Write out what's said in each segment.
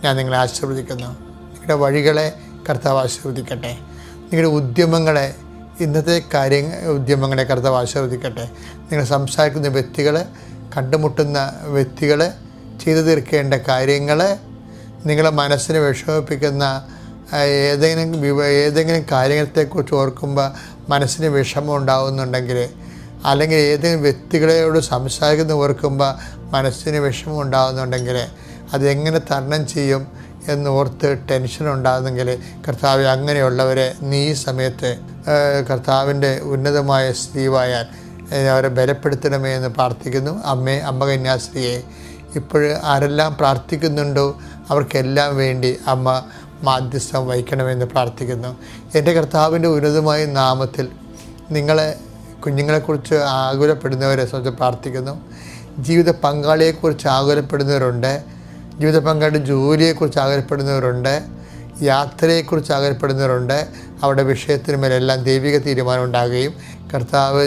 ഞാൻ നിങ്ങളെ ആശീർവദിക്കുന്നു. നിങ്ങളുടെ വഴികളെ കർത്താവ് ആശീർവദിക്കട്ടെ. നിങ്ങളുടെ ഉദ്യമങ്ങളെ, ഇന്നത്തെ ഉദ്യമങ്ങളെ കർത്താവ് ആശീർവദിക്കട്ടെ. നിങ്ങൾ സംസാരിക്കുന്ന വ്യക്തികൾ, കണ്ടുമുട്ടുന്ന വ്യക്തികൾ, ചെയ്തു തീർക്കേണ്ട കാര്യങ്ങൾ, നിങ്ങളെ മനസ്സിനെ വിഷമിപ്പിക്കുന്ന ഏതെങ്കിലും കാര്യത്തെക്കുറിച്ച് ഓർക്കുമ്പോൾ മനസ്സിന് വിഷമം ഉണ്ടാകുന്നുണ്ടെങ്കിൽ, അല്ലെങ്കിൽ ഏതെങ്കിലും വ്യക്തികളോട് സംസാരിക്കുന്ന ഓർക്കുമ്പോൾ മനസ്സിന് വിഷമം ഉണ്ടാകുന്നുണ്ടെങ്കിൽ, അതെങ്ങനെ തരണം ചെയ്യും എന്നോർത്ത് ടെൻഷൻ ഉണ്ടാകുന്നെങ്കിൽ, കർത്താവ് അങ്ങനെയുള്ളവരെ നീ ഈ സമയത്ത് കർത്താവിൻ്റെ ഉന്നതമായ സ്ത്രീവായാൽ അവരെ ബലപ്പെടുത്തണമേ എന്ന് പ്രാർത്ഥിക്കുന്നു. അമ്മ കന്യാസ്ത്രീയെ ഇപ്പോൾ ആരെല്ലാം പ്രാർത്ഥിക്കുന്നുണ്ടോ അവർക്കെല്ലാം വേണ്ടി അമ്മ മാധ്യസ്ഥം വഹിക്കണമെന്ന് പ്രാർത്ഥിക്കുന്നു. എൻ്റെ കർത്താവിൻ്റെ ഉന്നതമായ നാമത്തിൽ കുഞ്ഞുങ്ങളെക്കുറിച്ച് ആകുലപ്പെടുന്നവരെ സംബന്ധിച്ച് പ്രാർത്ഥിക്കുന്നു. ജീവിത പങ്കാളിയെക്കുറിച്ച് ആകുലപ്പെടുന്നവരുണ്ട്, ജീവിത പങ്കാളിയുടെ ജോലിയെക്കുറിച്ച് ആകുലപ്പെടുന്നവരുണ്ട്, യാത്രയെക്കുറിച്ച് ആകുലപ്പെടുന്നവരുണ്ട്. അവരുടെ വിഷയത്തിന് മേലെല്ലാം ദൈവിക തീരുമാനം ഉണ്ടാകുകയും കർത്താവ്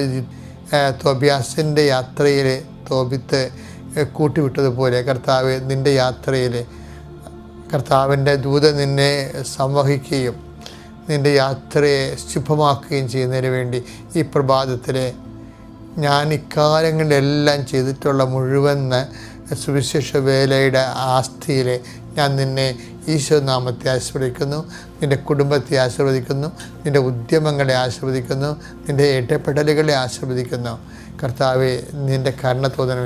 തോബിയാസിൻ്റെ യാത്രയിൽ തോബിത്ത് കൂട്ടിവിട്ടതുപോലെ കർത്താവ് നിൻ്റെ യാത്രയിൽ കർത്താവിൻ്റെ ദൂതൻ നിന്നെ സംവഹിക്കുകയും നിൻ്റെ യാത്രയെ ശുഭമാക്കുകയും ചെയ്യുന്നതിന് വേണ്ടി ഈ പ്രഭാതത്തിൽ ഞാൻ ഇക്കാലങ്ങളിലെല്ലാം ചെയ്തിട്ടുള്ള മുഴുവൻ സുവിശേഷ വേലയുടെ ആസ്തിയിൽ ഞാൻ നിന്നെ ഈശോനാമത്തെ ആശീർവദിക്കുന്നു, നിൻ്റെ കുടുംബത്തെ ആശീർവദിക്കുന്നു, നിൻ്റെ ഉദ്യമങ്ങളെ ആശീർവദിക്കുന്നു, നിൻ്റെ ഇടപെടലുകളെ ആശീർവദിക്കുന്നു. കർത്താവെ, നിൻ്റെ കരുണ തോന്നണം.